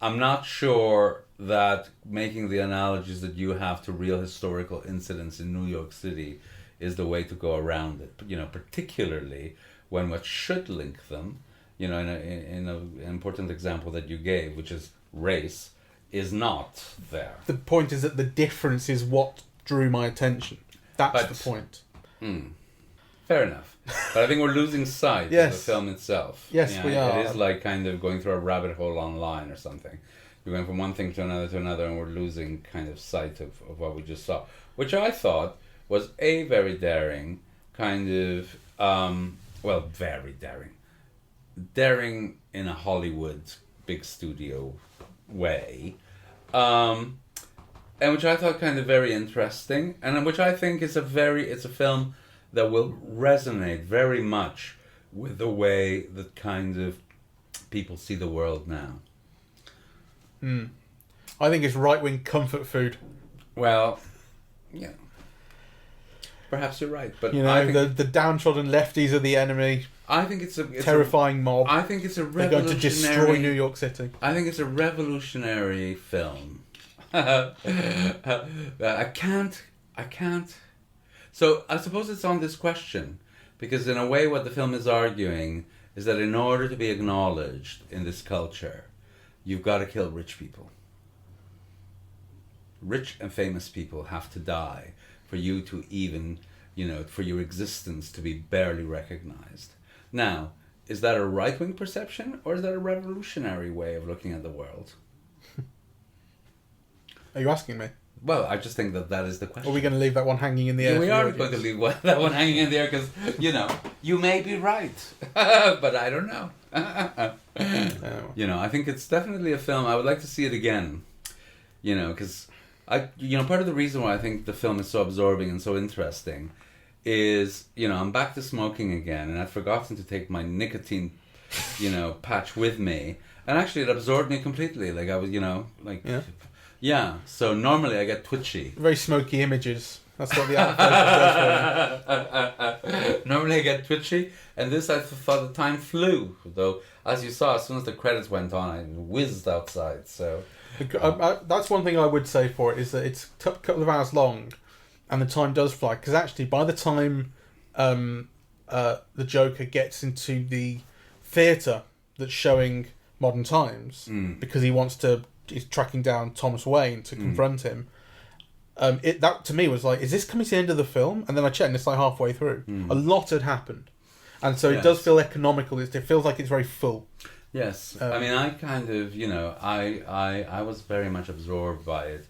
not sure that making the analogies that you have to real historical incidents in New York City is the way to go around it. Particularly when what should link them, in an important example that you gave, which is race, is not there. The point is that the difference is what drew my attention. That's the point. Fair enough. But I think we're losing sight of the film itself. Yes, we are. It is like kind of going through a rabbit hole online or something. We're going from one thing to another, and we're losing kind of sight of what we just saw. Which I thought was very daring, kind of, very daring. Daring in a Hollywood big studio way. And which I thought kind of very interesting, and which I think is it's a film that will resonate very much with the way that kind of people see the world now. I think it's right-wing comfort food. Well, yeah. Perhaps you're right, but I think the downtrodden lefties are the enemy. I think it's a terrifying mob. I think it's a revolutionary. They're going to destroy New York City. I think it's a revolutionary film. I can't. So I suppose it's on this question, because in a way what the film is arguing is that in order to be acknowledged in this culture, you've got to kill rich people. Rich and famous people have to die for you to even, for your existence to be barely recognized. Now, is that a right-wing perception, or is that a revolutionary way of looking at the world? Are you asking me? Well, I just think that is the question. Are we going to leave that one hanging in the air? Yeah, we are going to leave that one hanging in the air because, you may be right. But I don't know. I think it's definitely a film. I would like to see it again. Because, part of the reason why I think the film is so absorbing and so interesting is, I'm back to smoking again, and I'd forgotten to take my nicotine, patch with me. And actually, it absorbed me completely. Like, I was, Yeah. Yeah, so normally I get twitchy. Very smoky images. That's what the advertisement. Normally I get twitchy, and this I thought the time flew. Though, as you saw, as soon as the credits went on, I whizzed outside. So that's one thing I would say for it, is that it's a couple of hours long, and the time does fly. Because actually, by the time the Joker gets into the theatre that's showing Modern Times, because he's tracking down Thomas Wayne to confront him. That to me was like, is this coming to the end of the film? And then I checked, and it's like halfway through. A lot had happened, and so it does feel economical. It feels like it's very full. Yes, I mean, I kind of, I was very much absorbed by it,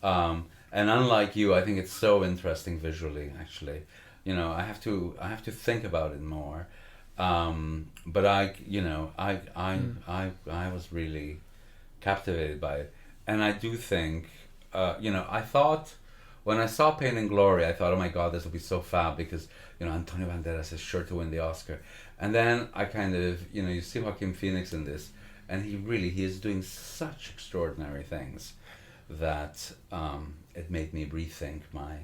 and unlike you, I think it's so interesting visually. Actually, I have to think about it more. But I was really captivated by it, and I do think, I thought when I saw Pain and Glory, I thought, oh my God, this will be so fab because Antonio Banderas is sure to win the Oscar, and then I kind of you see Joaquin Phoenix in this, and he is doing such extraordinary things that it made me rethink my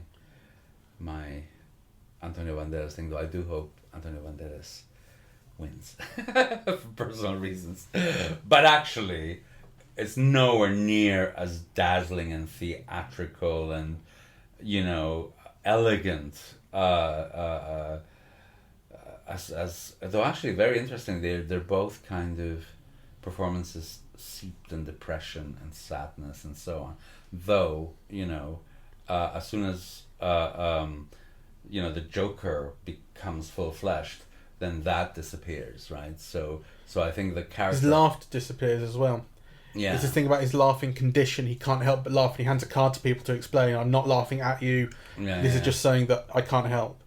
Antonio Banderas thing. Though I do hope Antonio Banderas wins for personal reasons, but actually, it's nowhere near as dazzling and theatrical and, elegant as though actually very interesting. They're both kind of performances steeped in depression and sadness and so on. Though, as soon as the Joker becomes full-fleshed, then that disappears, right? So I think the character... His laughter disappears as well. Yeah. There's this thing about his laughing condition. He can't help but laugh. He hands a card to people to explain, I'm not laughing at you. This is just saying that I can't help.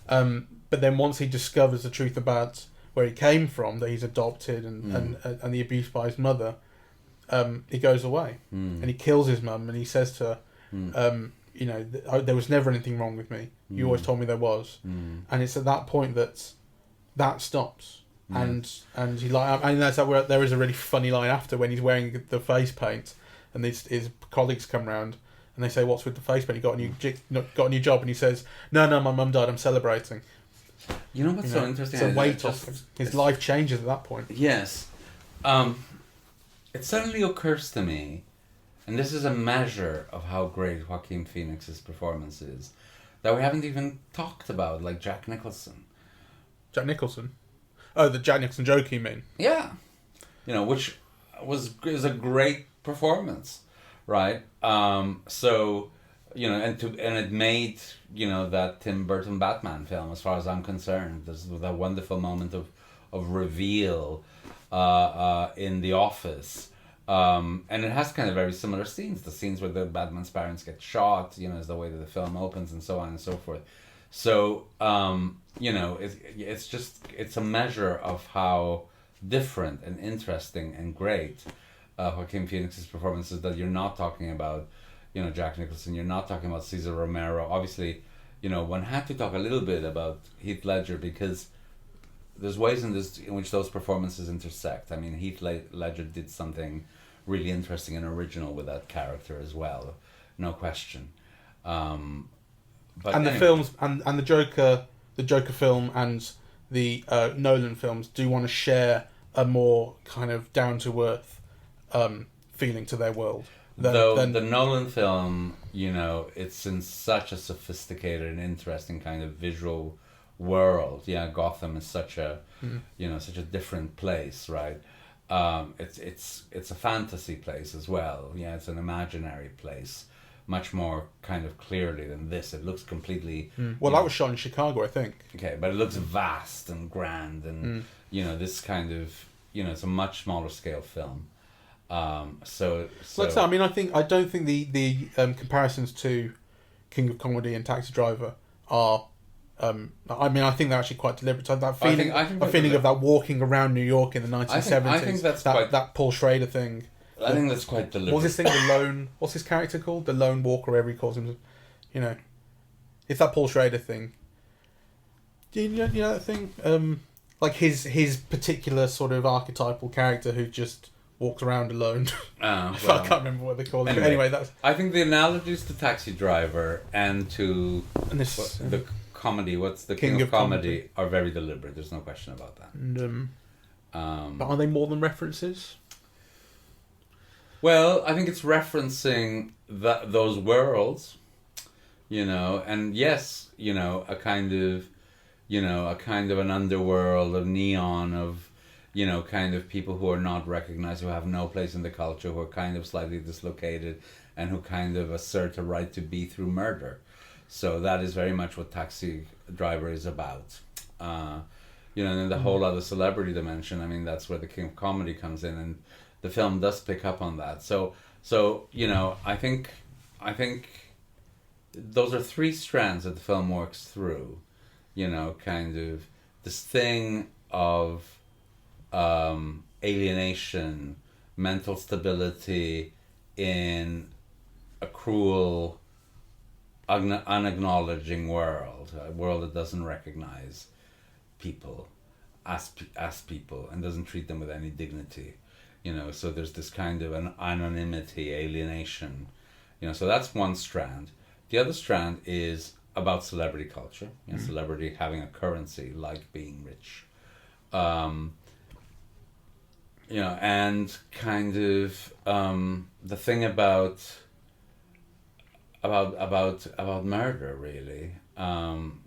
But then once he discovers the truth about where he came from, that he's adopted and the abuse by his mother, he goes away and he kills his mum, and he says to her, there was never anything wrong with me. You always told me there was. And it's at that point that stops. And he that's where there is a really funny line after, when he's wearing the face paint, and his colleagues come round and they say, "What's with the face paint? You got a new job?" And he says, "No, my mum died. I'm celebrating." You know what's so interesting? It's a weight off him. His life changes at that point. Yes. It suddenly occurs to me, and this is a measure of how great Joaquin Phoenix's performance is, that we haven't even talked about, like Jack Nicholson. Jack Nicholson? Oh, the Jack Nicholson joke, you mean? Yeah. Which is a great performance, right? So, and it made, that Tim Burton Batman film, as far as I'm concerned. There's that wonderful moment of reveal in the office. And it has kind of very similar scenes. The scenes where the Batman's parents get shot, is the way that the film opens, and so on and so forth. So, it's a measure of how different and interesting and great Joaquin Phoenix's performance is, that you're not talking about, Jack Nicholson, you're not talking about Cesar Romero. Obviously, one had to talk a little bit about Heath Ledger, because there's ways in which those performances intersect. I mean, Heath Ledger did something really interesting and original with that character as well, no question. But the films and the Joker film and the Nolan films do want to share a more kind of down to earth feeling to their world. The Nolan film, it's in such a sophisticated and interesting kind of visual world. Yeah, Gotham is such a such a different place, right? It's a fantasy place as well. Yeah, it's an imaginary place, much more kind of clearly than this. It looks completely... Well, that was shot in Chicago, I think. Okay, but it looks vast and grand, and this kind of, it's a much smaller scale film. So I don't think the comparisons to King of Comedy and Taxi Driver are... I think they're actually quite deliberate. So that feeling, of that walking around New York in the 1970s. I think that's that Paul Schrader thing. I think that's quite deliberate. What's this thing? What's his character called? The lone walker, whatever he calls him. It's that Paul Schrader thing. Do you know that thing? Like his particular sort of archetypal character who just walks around alone. I can't remember what they call it. Anyway, that's. I think the analogies to Taxi Driver and to the comedy, what's the King of Comedy, are very deliberate. There's no question about that. And, but are they more than references? Well, I think it's referencing those worlds, and yes, a kind of an underworld of neon, of, kind of people who are not recognized, who have no place in the culture, who are kind of slightly dislocated, and who kind of assert a right to be through murder. So that is very much what Taxi Driver is about. And then the whole other celebrity dimension, I mean, that's where the King of Comedy comes in, and the film does pick up on that. So I think those are three strands that the film works through. Kind of this thing of alienation, mental stability in a cruel, unacknowledging world, a world that doesn't recognize people as people and doesn't treat them with any dignity. So there's this kind of an anonymity, alienation. So that's one strand. The other strand is about celebrity culture, celebrity having a currency like being rich. And kind of the thing about murder, really.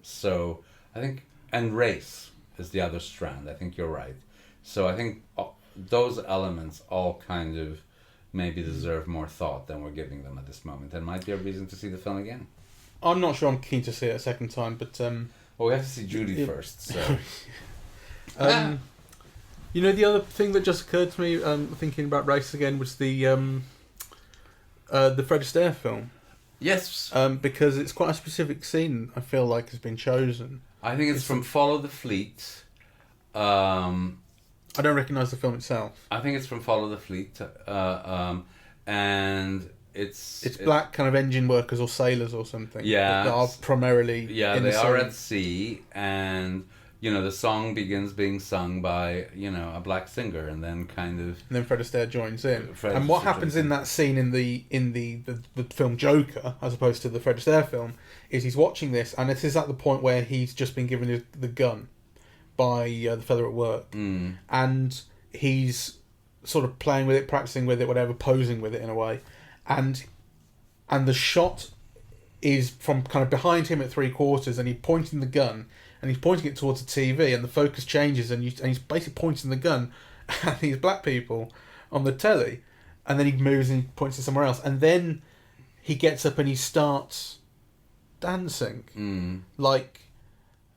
So I think, and race is the other strand. I think you're right. So I think those elements all kind of maybe deserve more thought than we're giving them at this moment, and might be a reason to see the film again. I'm not sure I'm keen to see it a second time, but well, we have to see Judy first. So, the other thing that just occurred to me, thinking about race again, was the Fred Astaire film. Yes. Because it's quite a specific scene. I feel like has been chosen. I think it's from Follow the Fleet. I don't recognise the film itself. I think it's from Follow the Fleet, and it's black kind of engine workers or sailors or something. Yeah, that are primarily they are at sea, and the song begins being sung by a black singer, and then and then Fred Astaire joins in. Fred and what Astaire happens in that scene in the film Joker, as opposed to the Fred Astaire film, is he's watching this, and it is at the point where he's just been given the gun by the fella at work, and he's sort of playing with it, practicing with it, whatever, posing with it in a way, and the shot is from kind of behind him at 3/4, and he's pointing the gun, and he's pointing it towards the TV, and the focus changes, and he's basically pointing the gun at these black people on the telly, and then he moves and he points it somewhere else, and then he gets up and he starts dancing like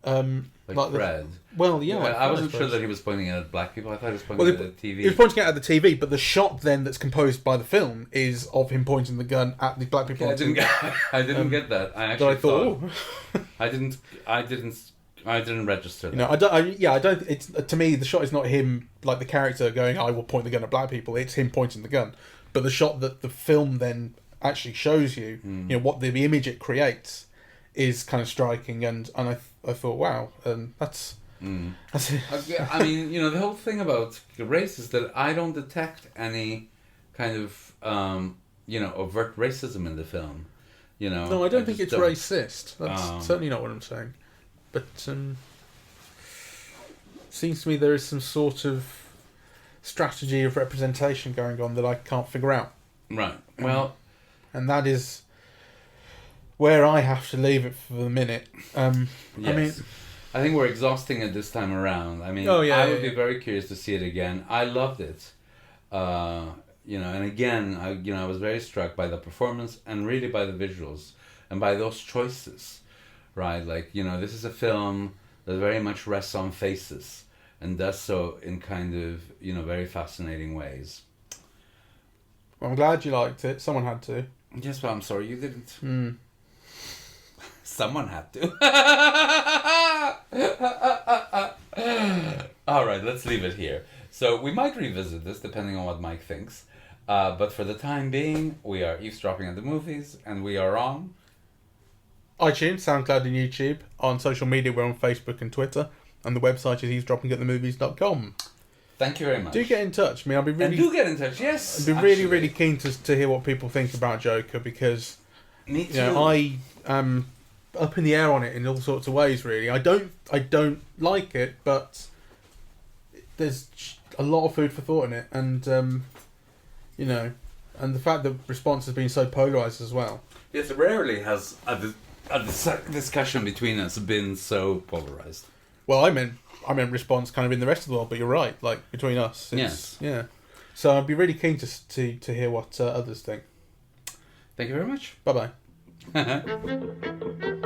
Fred. Well, yeah. I wasn't sure that he was pointing at black people. I thought he was pointing at the TV. He was pointing it at the TV, but the shot then that's composed by the film is of him pointing the gun at the black people. Okay, I didn't get that. I actually thought. I didn't register that. I don't. It's to me the shot is not him like the character going, "I will point the gun at black people." It's him pointing the gun, but the shot that the film then actually shows you, what the image it creates, is kind of striking, and I thought, wow, that's it. I mean, the whole thing about race is that I don't detect any kind of overt racism in the film. No, I don't think it's racist. That's certainly not what I'm saying. But seems to me there is some sort of strategy of representation going on that I can't figure out. Right. Well, and that is where I have to leave it for the minute. Yes. I mean, I think we're exhausting it this time around. I mean, I would be very curious to see it again. I loved it. And again, I was very struck by the performance and really by the visuals and by those choices, right? Like, this is a film that very much rests on faces and does so in kind of, very fascinating ways. Well, I'm glad you liked it. Someone had to. Yes, but I'm sorry you didn't. Someone had to. All right, let's leave it here. So we might revisit this depending on what Mike thinks. But for the time being, we are eavesdropping at the movies, and we are on iTunes, SoundCloud, and YouTube. On social media, we're on Facebook and Twitter, and the website is eavesdroppingatthemovies.com. Thank you very much. Do get in touch. I mean, I'll be really. And do get in touch. Yes. I'd be really, really keen to hear what people think about Joker, because me too. I am up in the air on it in all sorts of ways. Really, I don't like it, but there's a lot of food for thought in it, and and the fact that response has been so polarised as well. Yes, rarely has a discussion between us been so polarised. Well, I meant response kind of in the rest of the world, but you're right. Like between us, yes, yeah. So I'd be really keen to hear what others think. Thank you very much. Bye bye.